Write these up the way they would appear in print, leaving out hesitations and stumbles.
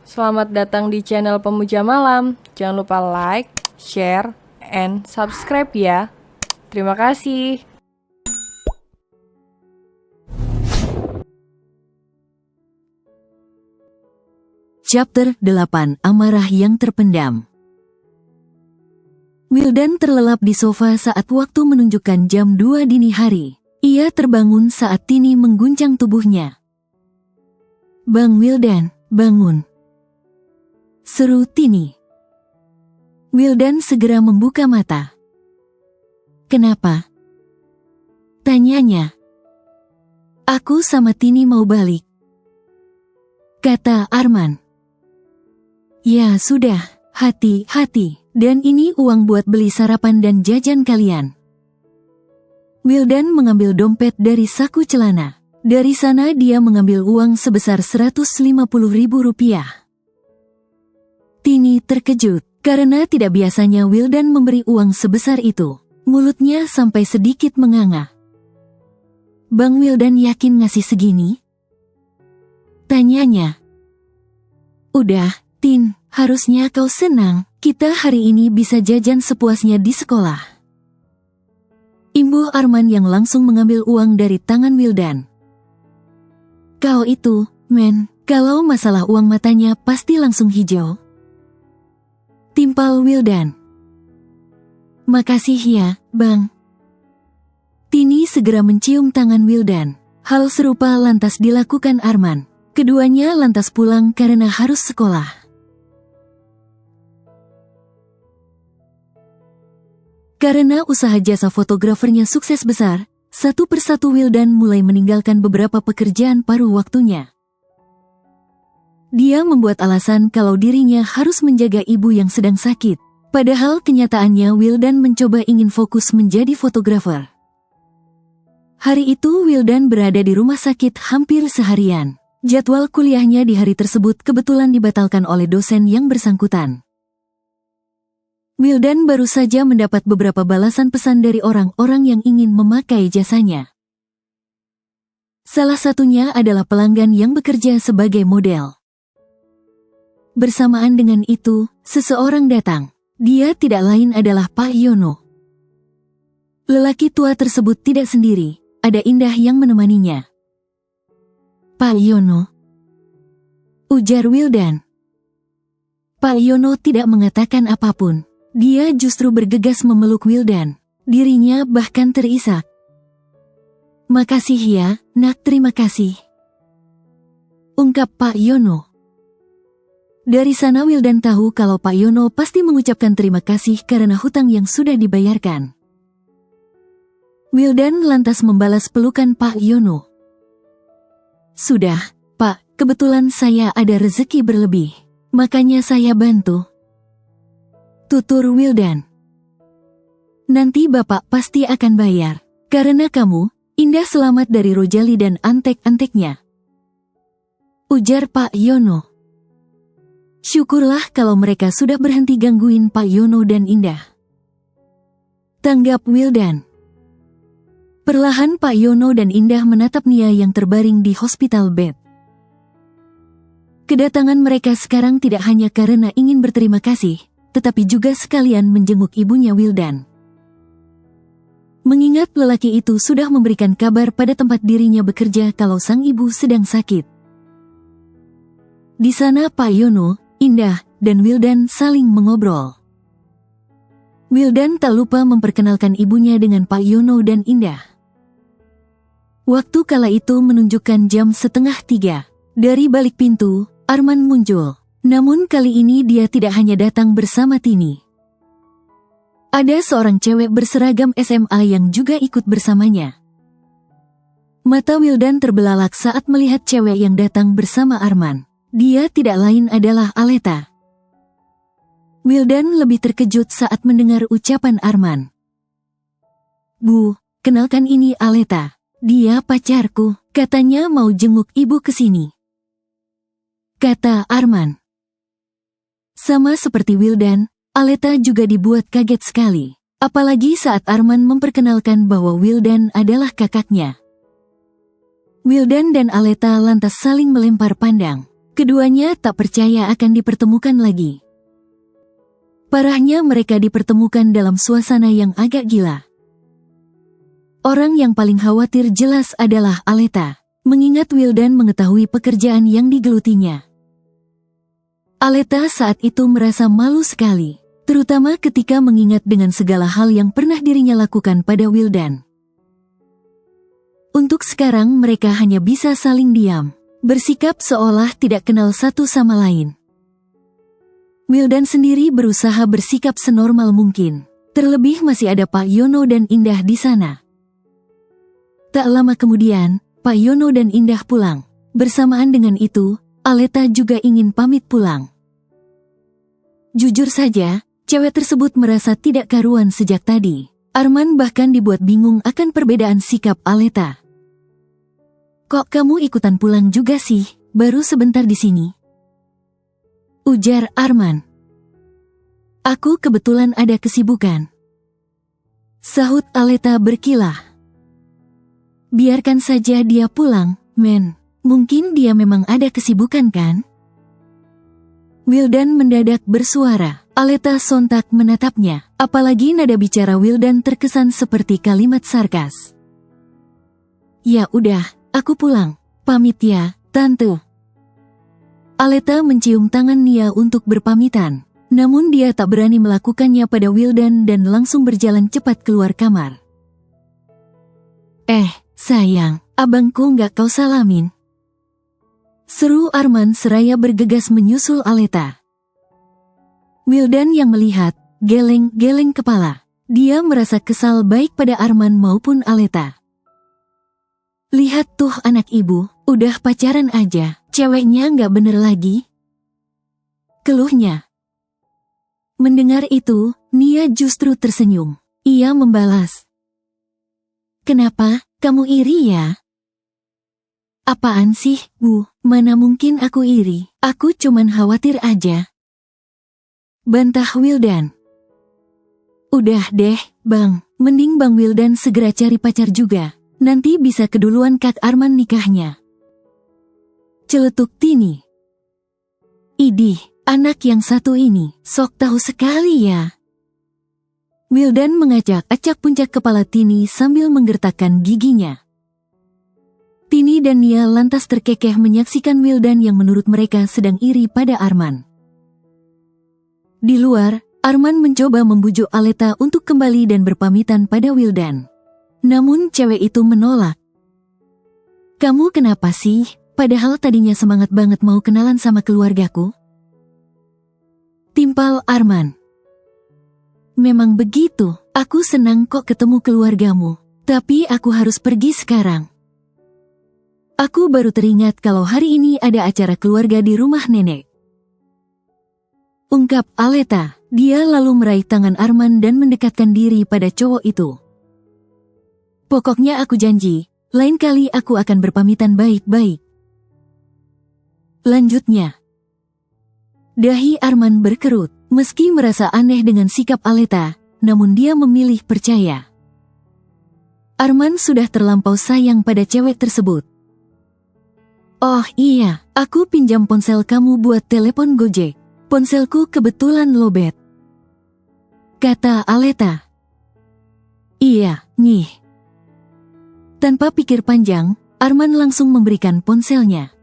Selamat datang di channel Pemuja Malam. Jangan lupa like, share, and subscribe ya. Terima kasih. Chapter 8 Amarah yang Terpendam. Wildan terlelap di sofa saat waktu menunjukkan jam 2 dini hari. Ia terbangun saat Tini mengguncang tubuhnya. "Bang Wildan, bangun!" seru Tini. Wildan segera membuka mata. "Kenapa?" tanyanya. "Aku sama Tini mau balik," kata Arman. "Ya sudah, hati-hati, dan ini uang buat beli sarapan dan jajan kalian." Wildan mengambil dompet dari saku celana. Dari sana dia mengambil uang sebesar Rp150.000. Tini terkejut, karena tidak biasanya Wildan memberi uang sebesar itu. Mulutnya sampai sedikit menganga. "Bang Wildan yakin ngasih segini?" tanyanya. "Udah, Tin, harusnya kau senang. Kita hari ini bisa jajan sepuasnya di sekolah." Imbuh Arman yang langsung mengambil uang dari tangan Wildan. "Kau itu, men, kalau masalah uang matanya pasti langsung hijau," timpal Wildan. "Makasih ya, Bang." Tini segera mencium tangan Wildan. Hal serupa lantas dilakukan Arman. Keduanya lantas pulang karena harus sekolah. Karena usaha jasa fotografernya sukses besar, satu persatu Wildan mulai meninggalkan beberapa pekerjaan paruh waktunya. Dia membuat alasan kalau dirinya harus menjaga ibu yang sedang sakit. Padahal kenyataannya Wildan mencoba ingin fokus menjadi fotografer. Hari itu Wildan berada di rumah sakit hampir seharian. Jadwal kuliahnya di hari tersebut kebetulan dibatalkan oleh dosen yang bersangkutan. Wildan baru saja mendapat beberapa balasan pesan dari orang-orang yang ingin memakai jasanya. Salah satunya adalah pelanggan yang bekerja sebagai model. Bersamaan dengan itu, seseorang datang. Dia tidak lain adalah Pak Yono. Lelaki tua tersebut tidak sendiri, ada Indah yang menemaninya. "Pak Yono," ujar Wildan. Pak Yono tidak mengatakan apapun. Dia justru bergegas memeluk Wildan. Dirinya bahkan terisak. "Makasih ya, Nak, terima kasih," ungkap Pak Yono. Dari sana Wildan tahu kalau Pak Yono pasti mengucapkan terima kasih karena hutang yang sudah dibayarkan. Wildan lantas membalas pelukan Pak Yono. "Sudah, Pak, kebetulan saya ada rezeki berlebih. Makanya saya bantu," tutur Wildan. "Nanti Bapak pasti akan bayar. Karena kamu, Indah selamat dari Rojali dan antek-anteknya," ujar Pak Yono. "Syukurlah kalau mereka sudah berhenti gangguin Pak Yono dan Indah," tanggap Wildan. Perlahan Pak Yono dan Indah menatap Nia yang terbaring di hospital bed. Kedatangan mereka sekarang tidak hanya karena ingin berterima kasih, tetapi juga sekalian menjenguk ibunya Wildan. Mengingat lelaki itu sudah memberikan kabar pada tempat dirinya bekerja kalau sang ibu sedang sakit. Di sana Pak Yono, Indah, dan Wildan saling mengobrol. Wildan tak lupa memperkenalkan ibunya dengan Pak Yono dan Indah. Waktu kala itu menunjukkan jam 2:30. Dari balik pintu, Arman muncul. Namun kali ini dia tidak hanya datang bersama Tini. Ada seorang cewek berseragam SMA yang juga ikut bersamanya. Mata Wildan terbelalak saat melihat cewek yang datang bersama Arman. Dia tidak lain adalah Aleta. Wildan lebih terkejut saat mendengar ucapan Arman. "Bu, kenalkan ini Aleta. Dia pacarku, katanya mau jenguk ibu ke sini," kata Arman. Sama seperti Wildan, Aleta juga dibuat kaget sekali. Apalagi saat Arman memperkenalkan bahwa Wildan adalah kakaknya. Wildan dan Aleta lantas saling melempar pandang. Keduanya tak percaya akan dipertemukan lagi. Parahnya mereka dipertemukan dalam suasana yang agak gila. Orang yang paling khawatir jelas adalah Aleta, mengingat Wildan mengetahui pekerjaan yang digelutinya. Aleta saat itu merasa malu sekali, terutama ketika mengingat dengan segala hal yang pernah dirinya lakukan pada Wildan. Untuk sekarang mereka hanya bisa saling diam, bersikap seolah tidak kenal satu sama lain. Wildan sendiri berusaha bersikap senormal mungkin, terlebih masih ada Pak Yono dan Indah di sana. Tak lama kemudian, Pak Yono dan Indah pulang. Bersamaan dengan itu, Aleta juga ingin pamit pulang. Jujur saja, cewek tersebut merasa tidak karuan sejak tadi. Arman bahkan dibuat bingung akan perbedaan sikap Aleta. "Kok kamu ikutan pulang juga sih? Baru sebentar di sini," ujar Arman. "Aku kebetulan ada kesibukan," sahut Aleta berkilah. "Biarkan saja dia pulang, men. Mungkin dia memang ada kesibukan kan?" Wildan mendadak bersuara. Aleta sontak menatapnya, apalagi nada bicara Wildan terkesan seperti kalimat sarkas. "Ya udah, aku pulang. Pamit ya, Tante." Aleta mencium tangan Nia untuk berpamitan, namun dia tak berani melakukannya pada Wildan dan langsung berjalan cepat keluar kamar. "Sayang, abangku nggak kau salamin?" seru Arman seraya bergegas menyusul Aleta. Wildan yang melihat, geleng-geleng kepala. Dia merasa kesal baik pada Arman maupun Aleta. "Lihat tuh anak ibu, udah pacaran aja, ceweknya nggak bener lagi," keluhnya. Mendengar itu, Nia justru tersenyum. Ia membalas, "Kenapa, kamu iri ya?" "Apaan sih, Bu? Mana mungkin aku iri, aku cuman khawatir aja," bantah Wildan. "Udah deh, Bang, mending Bang Wildan segera cari pacar juga, nanti bisa keduluan Kak Arman nikahnya," celetuk Tini. "Idih, anak yang satu ini, sok tahu sekali ya." Wildan mengacak-acak puncak kepala Tini sambil menggertakkan giginya. Tini dan Nia lantas terkekeh menyaksikan Wildan yang menurut mereka sedang iri pada Arman. Di luar, Arman mencoba membujuk Aleta untuk kembali dan berpamitan pada Wildan. Namun cewek itu menolak. "Kamu kenapa sih? Padahal tadinya semangat banget mau kenalan sama keluargaku," timpal Arman. "Memang begitu, aku senang kok ketemu keluargamu, tapi aku harus pergi sekarang. Aku baru teringat kalau hari ini ada acara keluarga di rumah nenek," ungkap Aleta. Dia lalu meraih tangan Arman dan mendekatkan diri pada cowok itu. "Pokoknya aku janji, lain kali aku akan berpamitan baik-baik," lanjutnya. Dahi Arman berkerut, meski merasa aneh dengan sikap Aleta, namun dia memilih percaya. Arman sudah terlampau sayang pada cewek tersebut. "Oh iya, aku pinjam ponsel kamu buat telepon Gojek. Ponselku kebetulan lobet," kata Aleta. "Iya, nyih." Tanpa pikir panjang, Arman langsung memberikan ponselnya.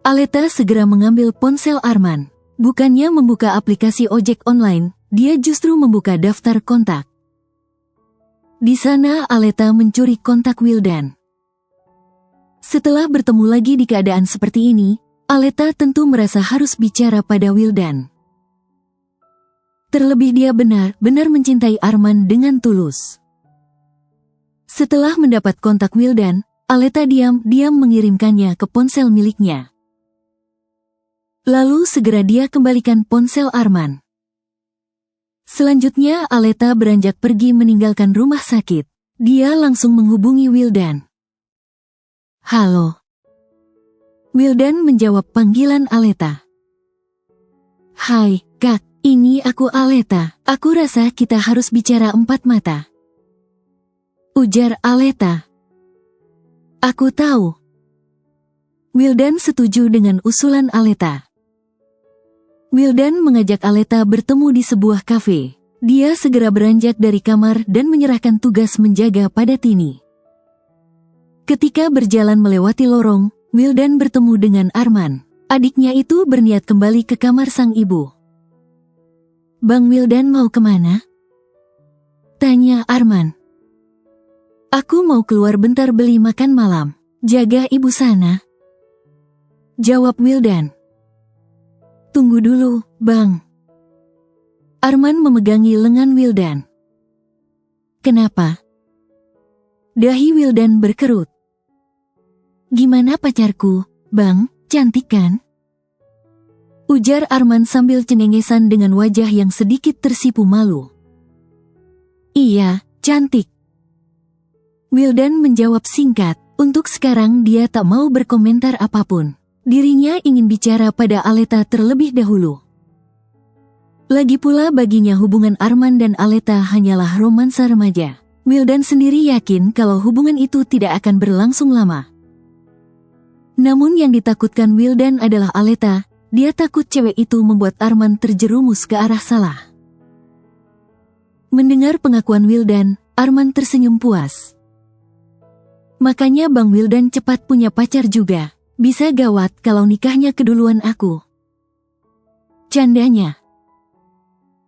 Aleta segera mengambil ponsel Arman. Bukannya membuka aplikasi ojek online, dia justru membuka daftar kontak. Di sana Aleta mencuri kontak Wildan. Setelah bertemu lagi di keadaan seperti ini, Aleta tentu merasa harus bicara pada Wildan. Terlebih dia benar-benar mencintai Arman dengan tulus. Setelah mendapat kontak Wildan, Aleta diam-diam mengirimkannya ke ponsel miliknya. Lalu segera dia kembalikan ponsel Arman. Selanjutnya Aleta beranjak pergi meninggalkan rumah sakit. Dia langsung menghubungi Wildan. "Halo." Wildan menjawab panggilan Aleta. "Hai, Kak, ini aku Aleta. Aku rasa kita harus bicara empat mata," ujar Aleta. "Aku tahu." Wildan setuju dengan usulan Aleta. Wildan mengajak Aleta bertemu di sebuah kafe. Dia segera beranjak dari kamar dan menyerahkan tugas menjaga pada Tini. Ketika berjalan melewati lorong, Wildan bertemu dengan Arman. Adiknya itu berniat kembali ke kamar sang ibu. "Bang Wildan mau kemana?" tanya Arman. "Aku mau keluar bentar beli makan malam. Jaga ibu sana," jawab Wildan. "Tunggu dulu, Bang." Arman memegangi lengan Wildan. "Kenapa?" Dahi Wildan berkerut. "Gimana pacarku, Bang? Cantik kan?" ujar Arman sambil cengengesan dengan wajah yang sedikit tersipu malu. "Iya, cantik," Wildan menjawab singkat. Untuk sekarang dia tak mau berkomentar apapun. Dirinya ingin bicara pada Aleta terlebih dahulu. Lagi pula baginya hubungan Arman dan Aleta hanyalah romansa remaja. Wildan sendiri yakin kalau hubungan itu tidak akan berlangsung lama. Namun yang ditakutkan Wildan adalah Aleta. Dia takut cewek itu membuat Arman terjerumus ke arah salah. Mendengar pengakuan Wildan, Arman tersenyum puas. "Makanya Bang Wildan cepat punya pacar juga. Bisa gawat kalau nikahnya keduluan aku," candanya.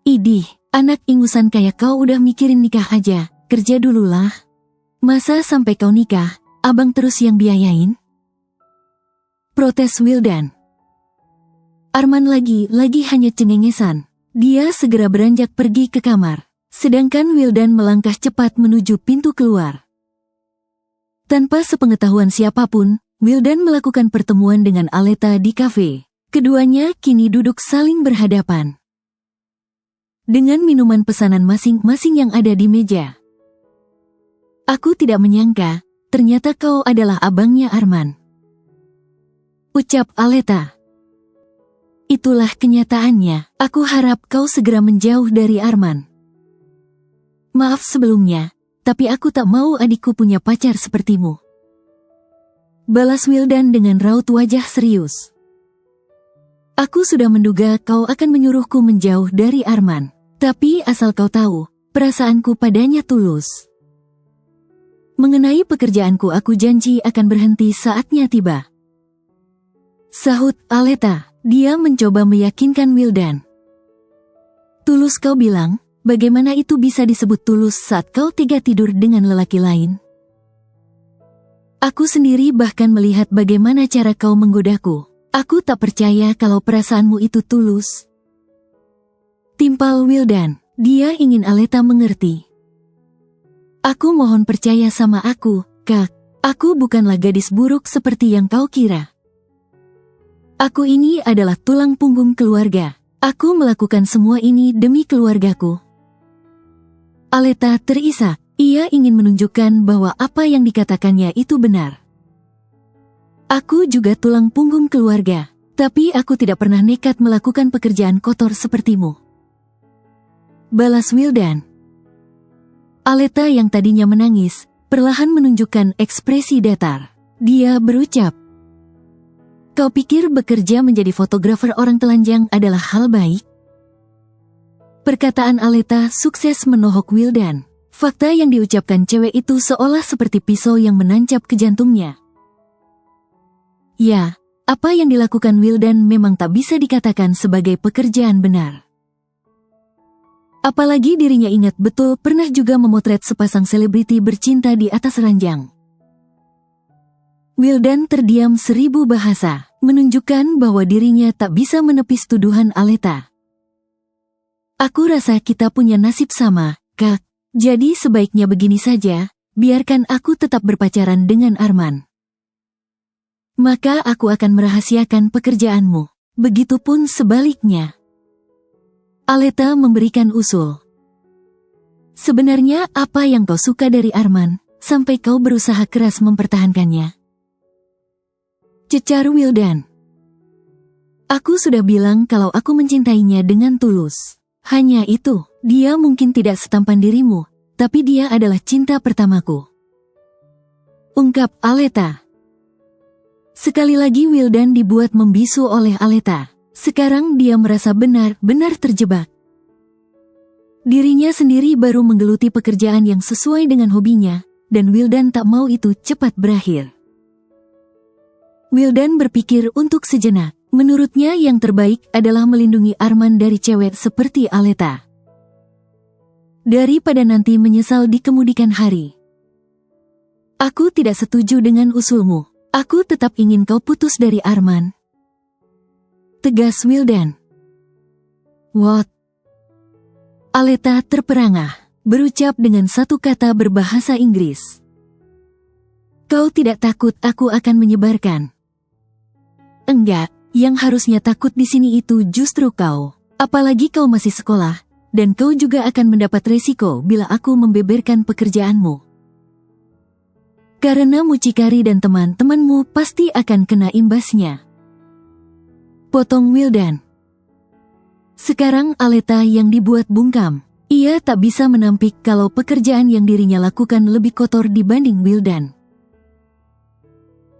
"Idih, anak ingusan kayak kau udah mikirin nikah aja, kerja dululah. Masa sampai kau nikah, abang terus yang biayain?" protes Wildan. Arman lagi hanya cengengesan. Dia segera beranjak pergi ke kamar. Sedangkan Wildan melangkah cepat menuju pintu keluar. Tanpa sepengetahuan siapapun, Wildan melakukan pertemuan dengan Aleta di kafe. Keduanya kini duduk saling berhadapan. Dengan minuman pesanan masing-masing yang ada di meja. "Aku tidak menyangka, ternyata kau adalah abangnya Arman," ucap Aleta. "Itulah kenyataannya. Aku harap kau segera menjauh dari Arman. Maaf sebelumnya, tapi aku tak mau adikku punya pacar sepertimu," balas Wildan dengan raut wajah serius. "Aku sudah menduga kau akan menyuruhku menjauh dari Arman. Tapi asal kau tahu, perasaanku padanya tulus. Mengenai pekerjaanku aku janji akan berhenti saatnya tiba," sahut Aleta. Dia mencoba meyakinkan Wildan. "Tulus kau bilang? Bagaimana itu bisa disebut tulus saat kau tega tidur dengan lelaki lain? Aku sendiri bahkan melihat bagaimana cara kau menggodaku. Aku tak percaya kalau perasaanmu itu tulus," timpal Wildan. Dia ingin Aleta mengerti. "Aku mohon percaya sama aku, Kak. Aku bukanlah gadis buruk seperti yang kau kira. Aku ini adalah tulang punggung keluarga. Aku melakukan semua ini demi keluargaku." Aleta terisak. Ia ingin menunjukkan bahwa apa yang dikatakannya itu benar. "Aku juga tulang punggung keluarga, tapi aku tidak pernah nekat melakukan pekerjaan kotor sepertimu," balas Wildan. Aleta yang tadinya menangis, perlahan menunjukkan ekspresi datar. Dia berucap, "Kau pikir bekerja menjadi fotografer orang telanjang adalah hal baik?" Perkataan Aleta sukses menohok Wildan. Fakta yang diucapkan cewek itu seolah seperti pisau yang menancap ke jantungnya. Ya, apa yang dilakukan Wildan memang tak bisa dikatakan sebagai pekerjaan benar. Apalagi dirinya ingat betul pernah juga memotret sepasang selebriti bercinta di atas ranjang. Wildan terdiam 1000 bahasa, menunjukkan bahwa dirinya tak bisa menepis tuduhan Aleta. "Aku rasa kita punya nasib sama, Kak. Jadi sebaiknya begini saja, biarkan aku tetap berpacaran dengan Arman. Maka aku akan merahasiakan pekerjaanmu. Begitupun sebaliknya," Aleta memberikan usul. "Sebenarnya apa yang kau suka dari Arman, sampai kau berusaha keras mempertahankannya?" cecar Wildan. "Aku sudah bilang kalau aku mencintainya dengan tulus. Hanya itu, dia mungkin tidak setampan dirimu, tapi dia adalah cinta pertamaku," ungkap Aleta. Sekali lagi Wildan dibuat membisu oleh Aleta. Sekarang dia merasa benar-benar terjebak. Dirinya sendiri baru menggeluti pekerjaan yang sesuai dengan hobinya, dan Wildan tak mau itu cepat berakhir. Wildan berpikir untuk sejenak. Menurutnya yang terbaik adalah melindungi Arman dari cewek seperti Aleta. Daripada nanti menyesal di kemudian hari. Aku tidak setuju dengan usulmu. Aku tetap ingin kau putus dari Arman. Tegas Wildan. What? Aleta terperangah, berucap dengan satu kata berbahasa Inggris. Kau tidak takut aku akan menyebarkan? Enggak, yang harusnya takut di sini itu justru kau. Apalagi kau masih sekolah, dan kau juga akan mendapat resiko bila aku membeberkan pekerjaanmu. Karena mucikari dan teman-temanmu pasti akan kena imbasnya. Potong Wildan. Sekarang Aleta yang dibuat bungkam. Ia tak bisa menampik kalau pekerjaan yang dirinya lakukan lebih kotor dibanding Wildan.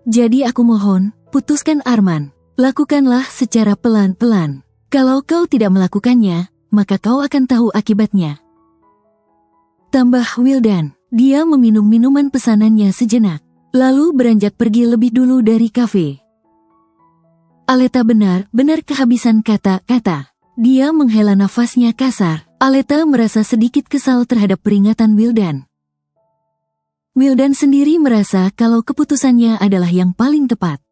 Jadi aku mohon, putuskan Arman. Lakukanlah secara pelan-pelan. Kalau kau tidak melakukannya, maka kau akan tahu akibatnya. Tambah Wildan. Dia meminum minuman pesanannya sejenak, lalu beranjak pergi lebih dulu dari kafe. Aleta benar-benar kehabisan kata-kata. Dia menghela nafasnya kasar. Aleta merasa sedikit kesal terhadap peringatan Wildan. Wildan sendiri merasa kalau keputusannya adalah yang paling tepat.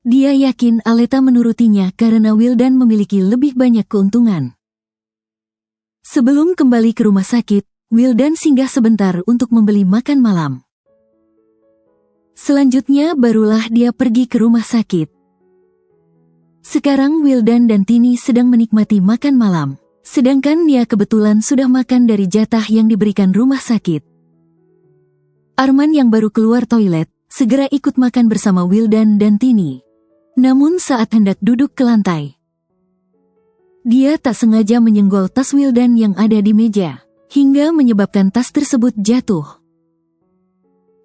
Dia yakin Aleta menurutinya karena Wildan memiliki lebih banyak keuntungan. Sebelum kembali ke rumah sakit, Wildan singgah sebentar untuk membeli makan malam. Selanjutnya barulah dia pergi ke rumah sakit. Sekarang Wildan dan Tini sedang menikmati makan malam, sedangkan Nia kebetulan sudah makan dari jatah yang diberikan rumah sakit. Arman yang baru keluar toilet, segera ikut makan bersama Wildan dan Tini. Namun saat hendak duduk ke lantai, dia tak sengaja menyenggol tas Wildan yang ada di meja, hingga menyebabkan tas tersebut jatuh.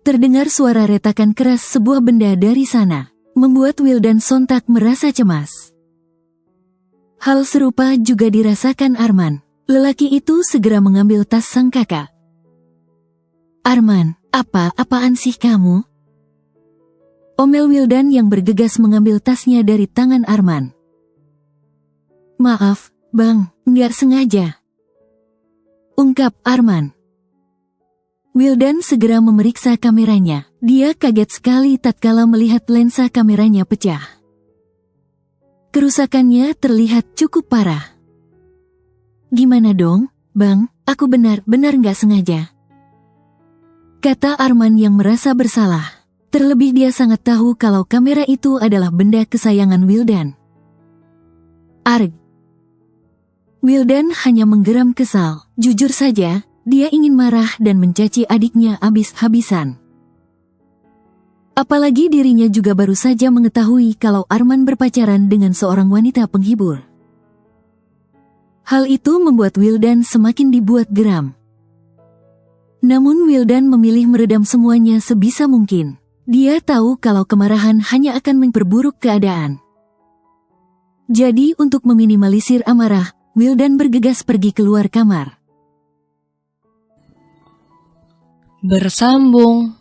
Terdengar suara retakan keras sebuah benda dari sana, membuat Wildan sontak merasa cemas. Hal serupa juga dirasakan Arman. Lelaki itu segera mengambil tas sang kakak. Arman, apaan sih kamu? Omel Wildan yang bergegas mengambil tasnya dari tangan Arman. Maaf, Bang, nggak sengaja, ungkap Arman. Wildan segera memeriksa kameranya. Dia kaget sekali tatkala melihat lensa kameranya pecah. Kerusakannya terlihat cukup parah. Gimana dong, Bang? Aku benar-benar nggak sengaja, kata Arman yang merasa bersalah. Terlebih dia sangat tahu kalau kamera itu adalah benda kesayangan Wildan. Arg. Wildan hanya menggeram kesal. Jujur saja, dia ingin marah dan mencaci adiknya habis-habisan. Apalagi dirinya juga baru saja mengetahui kalau Arman berpacaran dengan seorang wanita penghibur. Hal itu membuat Wildan semakin dibuat geram. Namun Wildan memilih meredam semuanya sebisa mungkin. Dia tahu kalau kemarahan hanya akan memperburuk keadaan. Jadi untuk meminimalisir amarah, Wildan bergegas pergi keluar kamar. Bersambung.